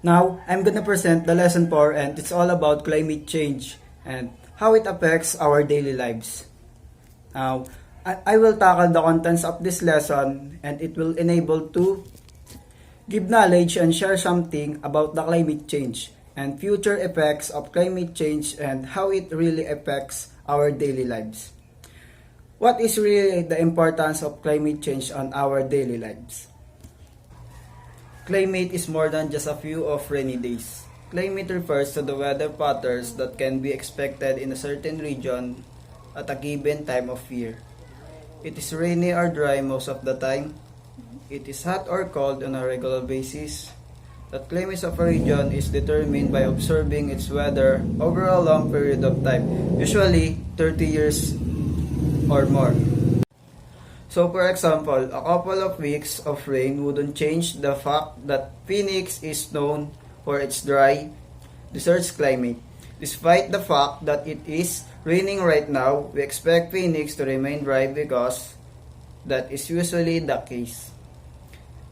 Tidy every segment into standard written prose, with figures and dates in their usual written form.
Now, I'm gonna present the lesson 4 and it's all about climate change and how it affects our daily lives. Now, I will tackle the contents of this lesson and it will enable to give knowledge and share something about the climate change and future effects of climate change and how it really affects our daily lives. What is really the importance of climate change on our daily lives? Climate is more than just a few of rainy days. Climate refers to the weather patterns that can be expected in a certain region at a given time of year. It is rainy or dry most of the time. It is hot or cold on a regular basis. The climate of a region is determined by observing its weather over a long period of time, usually 30 years or more. So for example, a couple of weeks of rain wouldn't change the fact that Phoenix is known for its dry, desert climate. Despite the fact that it is raining right now, we expect Phoenix to remain dry because that is usually the case.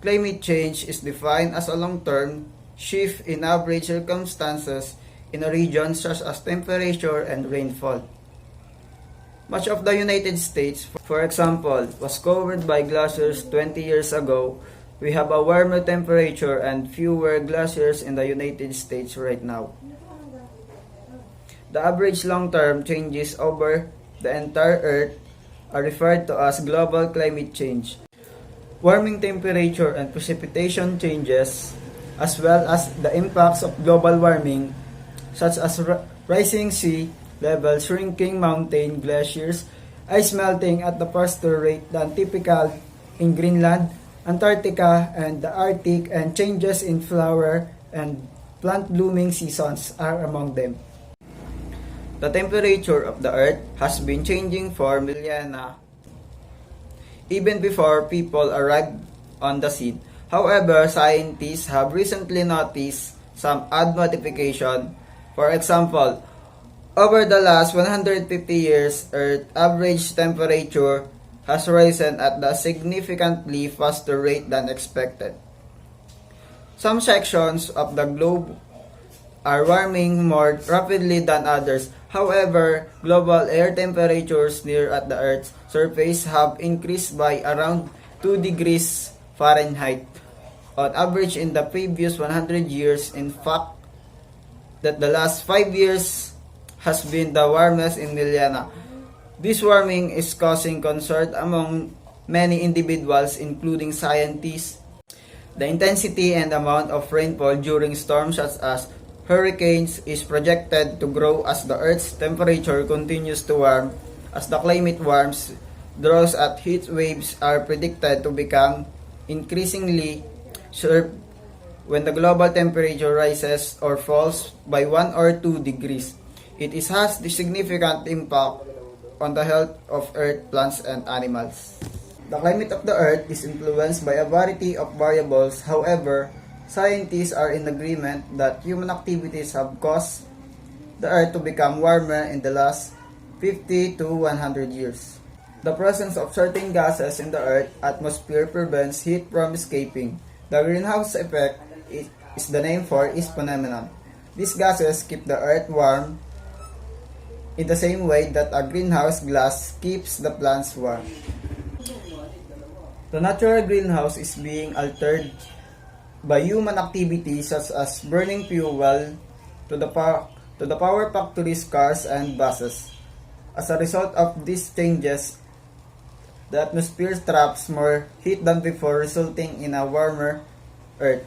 Climate change is defined as a long-term shift in average circumstances in a region such as temperature and rainfall. Much of the United States, for example, was covered by glaciers 20 years ago. We have a warmer temperature and fewer glaciers in the United States right now. The average long-term changes over the entire Earth are referred to as global climate change. Warming temperature and precipitation changes, as well as the impacts of global warming, such as rising sea level, shrinking mountain glaciers, ice melting at the faster rate than typical in Greenland, Antarctica, and the Arctic, and changes in flower and plant blooming seasons are among them. The temperature of the Earth has been changing for millennia, even before people arrived on the scene. However, scientists have recently noticed some odd modification. For example, over the last 150 years, Earth's average temperature has risen at a significantly faster rate than expected. Some sections of the globe are warming more rapidly than others. However, global air temperatures near at the Earth's surface have increased by around 2 degrees Fahrenheit on average in the previous 100 years. In fact, that the last 5 years has been the warmest in millennia. This warming is causing concern among many individuals, including scientists. The intensity and amount of rainfall during storms such as hurricanes is projected to grow as the Earth's temperature continues to warm. As the climate warms, droughts and heat waves are predicted to become increasingly severe when the global temperature rises or falls by 1 or 2 degrees. It has a significant impact on the health of Earth, plants, and animals. The climate of the Earth is influenced by a variety of variables. However, scientists are in agreement that human activities have caused the Earth to become warmer in the last 50 to 100 years. The presence of certain gases in the Earth's atmosphere prevents heat from escaping. The greenhouse effect is the name for this phenomenon. These gases keep the Earth warm in the same way that a greenhouse glass keeps the plants warm. The natural greenhouse is being altered by human activities such as burning fuel to the power factories, cars, and buses. As a result of these changes, the atmosphere traps more heat than before, resulting in a warmer Earth.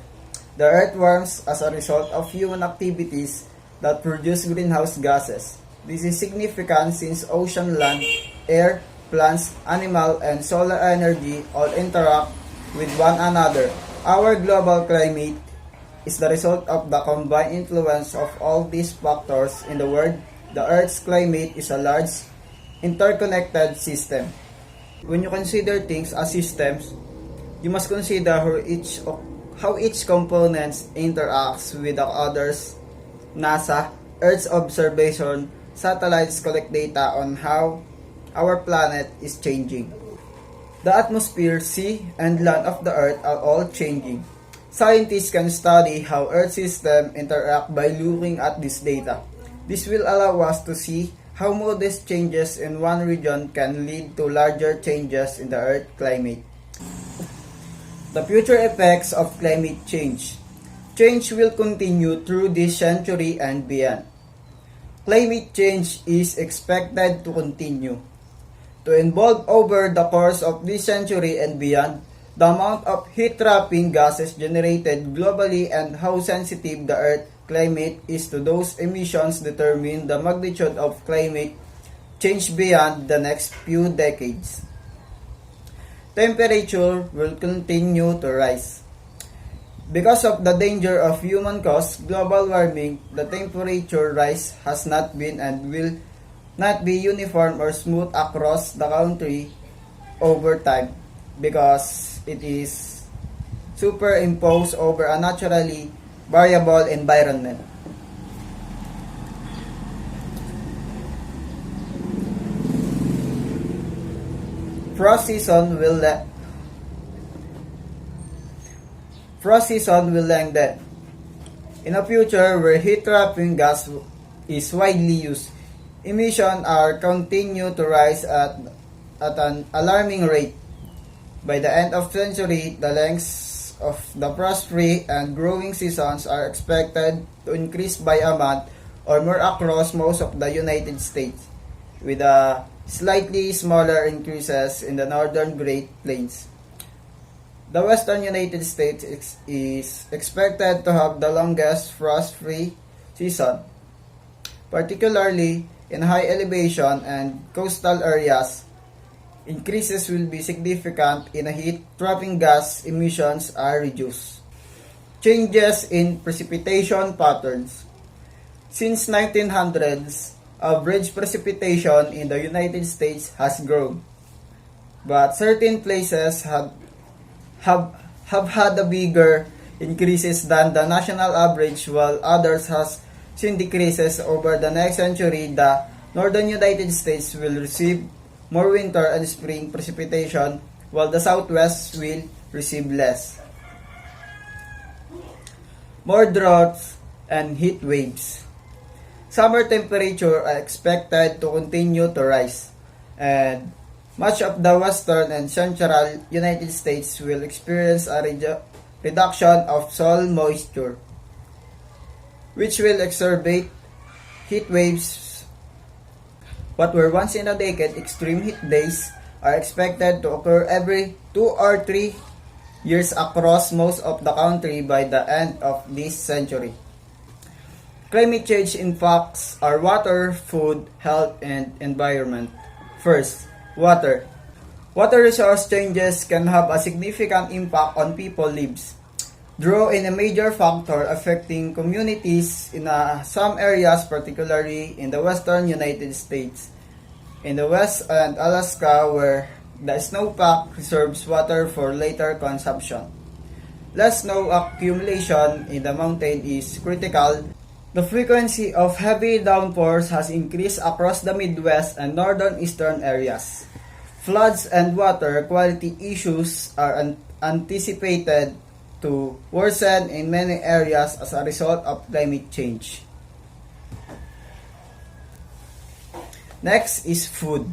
The Earth warms as a result of human activities that produce greenhouse gases. This is significant since ocean, land, air, plants, animal, and solar energy all interact with one another. Our global climate is the result of the combined influence of all these factors. In the world, the Earth's climate is a large, interconnected system. When you consider things as systems, you must consider how each component interacts with the others. NASA, Earth's observation satellites collect data on how our planet is changing. The atmosphere, sea, and land of the Earth are all changing. Scientists can study how Earth systems interact by looking at this data. This will allow us to see how modest changes in one region can lead to larger changes in the Earth climate. The future effects of climate change. Change will continue through this century and beyond. Climate change is expected to continue to evolve over the course of this century and beyond. The amount of heat-trapping gases generated globally and how sensitive the Earth climate is to those emissions determine the magnitude of climate change beyond the next few decades. Temperature will continue to rise. Because of the danger of human-caused global warming, the temperature rise has not been and will not be uniform or smooth across the country over time because it is superimposed over a naturally variable environment. Frost season will lengthen. In a future where heat-trapping gas is widely used, emissions are continue to rise at an alarming rate. By the end of the century, the lengths of the frost-free and growing seasons are expected to increase by a month or more across most of the United States, with a slightly smaller increases in the northern Great Plains. The western United States is expected to have the longest frost-free season, particularly in high elevation and coastal areas. Increases will be significant in a heat-trapping gas emissions are reduced. Changes in precipitation patterns. Since 1900s, average precipitation in the United States has grown, but certain places have had a bigger increases than the national average, while others has seen decreases. Over the next century, the northern United States will receive more winter and spring precipitation, while the southwest will receive less. More droughts and heat waves. Summer temperature are expected to continue to rise, and much of the western and central United States will experience a reduction of soil moisture, which will exacerbate heat waves. What were once in a decade extreme heat days are expected to occur every 2 or 3 years across most of the country by the end of this century. Climate change impacts our water, food, health, and environment. First, water. Water resource changes can have a significant impact on people's lives. Drought is a major factor affecting communities in some areas, particularly in the western United States, in the West and Alaska, where the snowpack reserves water for later consumption. Less snow accumulation in the mountain is critical. The frequency of heavy downpours has increased across the Midwest and northern eastern areas. Floods and water quality issues are anticipated to worsen in many areas as a result of climate change. Next is food.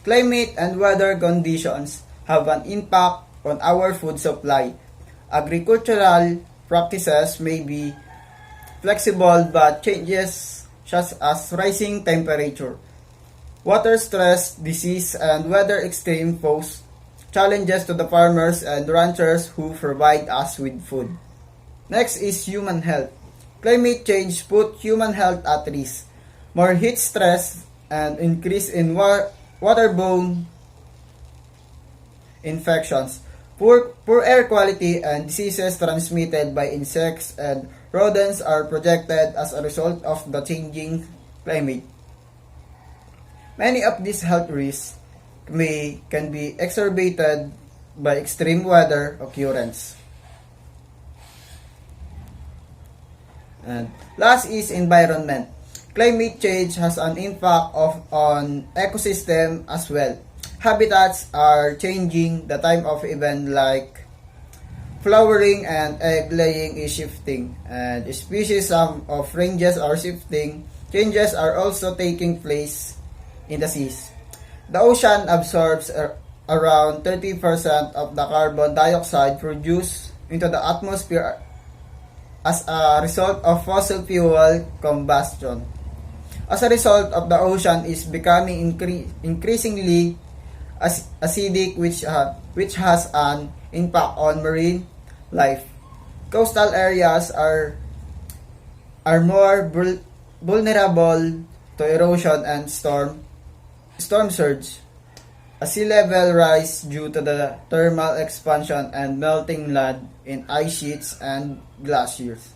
Climate and weather conditions have an impact on our food supply. Agricultural practices may be flexible, but changes such as rising temperature, water stress, disease, and weather extreme pose challenges to the farmers and ranchers who provide us with food. Next is human health. Climate change put human health at risk. More heat stress and increase in waterborne infections. Poor air quality and diseases transmitted by insects and rodents are projected as a result of the changing climate. Many of these health risks can be exacerbated by extreme weather occurrence. And last is environment. Climate change has an impact on ecosystem as well. Habitats are changing the time of event like flowering and egg laying is shifting, and species some of ranges are shifting. Changes are also taking place in the seas. The ocean absorbs around 30% of the carbon dioxide produced into the atmosphere as a result of fossil fuel combustion. As a result of the ocean is becoming increasingly acidic, which has an impact on marine life. Coastal areas are more vulnerable to erosion and storm surge. A sea level rise due to the thermal expansion and melting land in ice sheets and glaciers.